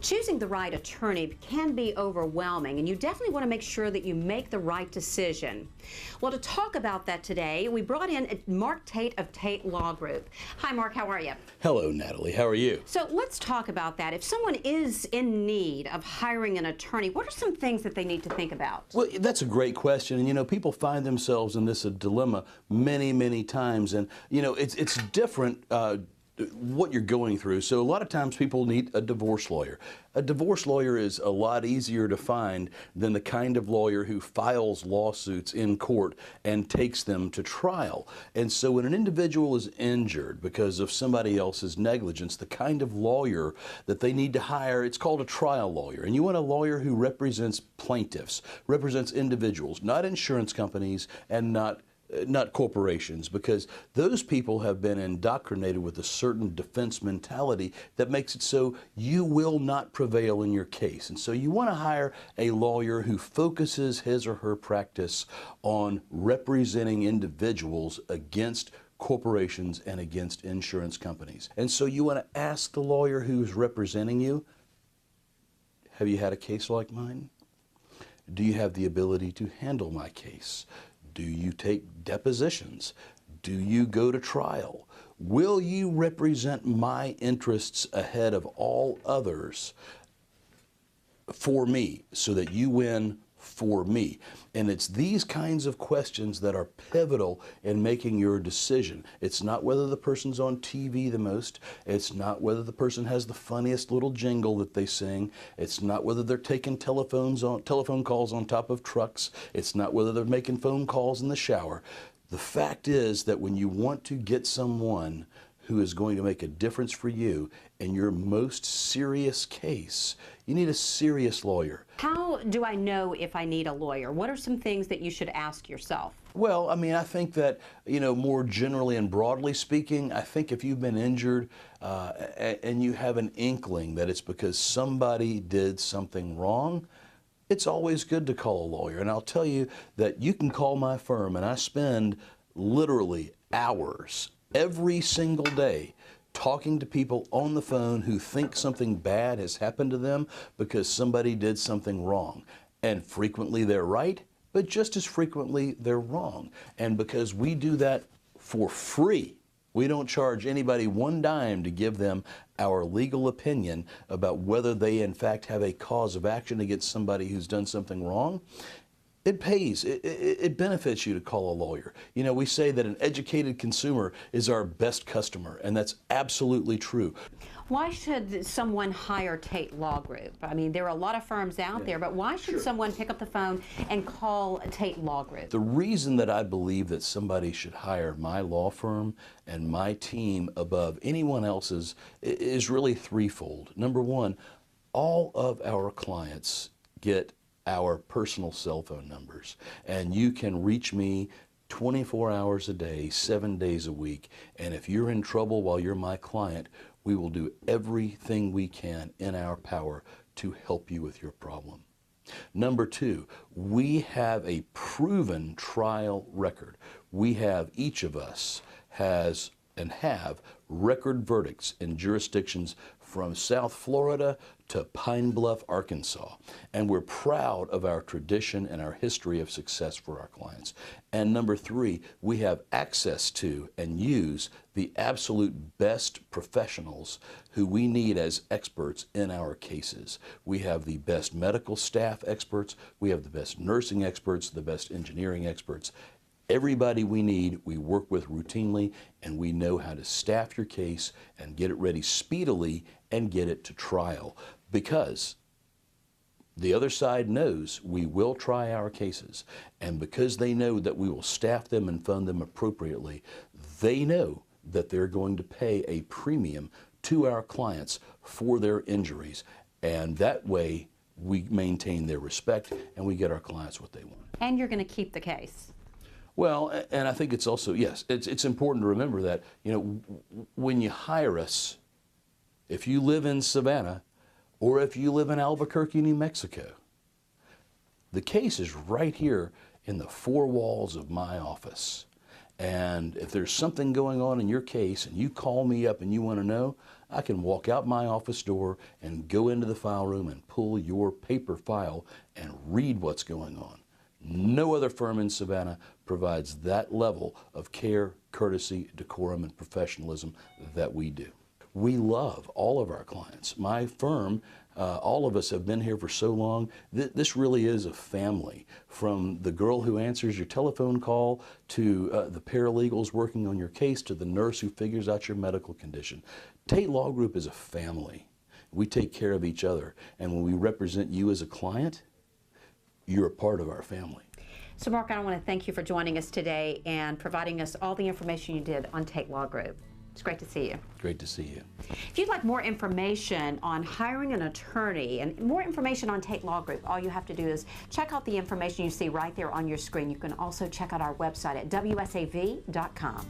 Choosing the right attorney can be overwhelming, and you definitely want to make sure that you make the right decision. Well, to talk about that today, we brought in Mark Tate of Tate Law Group. Hi, Mark. How are you? Hello, Natalie. How are you? So let's talk about that. If someone is in need of hiring an attorney, what are some things that they need to think about? Well, that's a great question. And, you know, people find themselves in this dilemma many, many times. And, you know, it's different what you're going through. So a lot of times people need a divorce lawyer. A divorce lawyer is a lot easier to find than the kind of lawyer who files lawsuits in court and takes them to trial. And so when an individual is injured because of somebody else's negligence, the kind of lawyer that they need to hire, it's called a trial lawyer. And you want a lawyer who represents plaintiffs, represents individuals, not insurance companies and not corporations, because those people have been indoctrinated with a certain defense mentality that makes it so you will not prevail in your case. And so you want to hire a lawyer who focuses his or her practice on representing individuals against corporations and against insurance companies. And so you want to ask the lawyer who's representing you, have you had a case like mine? Do you have the ability to handle my case? Do you take depositions? Do you go to trial? Will you represent my interests ahead of all others for me so that you win for me? And it's these kinds of questions that are pivotal in making your decision. It's not whether the person's on TV the most. It's not whether the person has the funniest little jingle that they sing. It's not whether they're taking telephone calls on top of trucks. It's not whether they're making phone calls in the shower. The fact is that when you want to get someone who is going to make a difference for you in your most serious case, you need a serious lawyer. How do I know if I need a lawyer? What are some things that you should ask yourself? Well, I mean, I think that, you know, more generally and broadly speaking, I think if you've been injured and you have an inkling that it's because somebody did something wrong, it's always good to call a lawyer. And I'll tell you that you can call my firm, and I spend literally hours every single day talking to people on the phone who think something bad has happened to them because somebody did something wrong. And frequently they're right, but just as frequently they're wrong. And because we do that for free, we don't charge anybody one dime to give them our legal opinion about whether they in fact have a cause of action against somebody who's done something wrong. It pays. It benefits you to call a lawyer. You know, we say that an educated consumer is our best customer, and that's absolutely true. Why should someone hire Tate Law Group? I mean, there are a lot of firms out there, but why should someone pick up the phone and call Tate Law Group? The reason that I believe that somebody should hire my law firm and my team above anyone else's is really threefold. Number one, all of our clients get our personal cell phone numbers, and you can reach me 24 hours a day, 7 days a week. And if you're in trouble while you're my client, we will do everything we can in our power to help you with your problem. Number two, we have a proven trial record. We have, each of us has and have record verdicts in jurisdictions from South Florida to Pine Bluff, Arkansas. And we're proud of our tradition and our history of success for our clients. And number three, we have access to and use the absolute best professionals who we need as experts in our cases. We have the best medical staff experts, we have the best nursing experts, the best engineering experts. Everybody we need, we work with routinely, and we know how to staff your case and get it ready speedily and get it to trial. Because the other side knows we will try our cases, and because they know that we will staff them and fund them appropriately, they know that they're going to pay a premium to our clients for their injuries, and that way we maintain their respect and we get our clients what they want. And you're going to keep the case. Well, and I think it's also, yes, it's important to remember that, you know, when you hire us, if you live in Savannah or if you live in Albuquerque, New Mexico, the case is right here in the four walls of my office. And if there's something going on in your case and you call me up and you want to know, I can walk out my office door and go into the file room and pull your paper file and read what's going on. No other firm in Savannah provides that level of care, courtesy, decorum, and professionalism that we do. We love all of our clients. My firm, all of us have been here for so long. This really is a family. From the girl who answers your telephone call to the paralegals working on your case to the nurse who figures out your medical condition. Tate Law Group is a family. We take care of each other. And when we represent you as a client, you're a part of our family. So Mark, I want to thank you for joining us today and providing us all the information you did on Tate Law Group. It's great to see you. Great to see you. If you'd like more information on hiring an attorney and more information on Tate Law Group, all you have to do is check out the information you see right there on your screen. You can also check out our website at WSAV.com.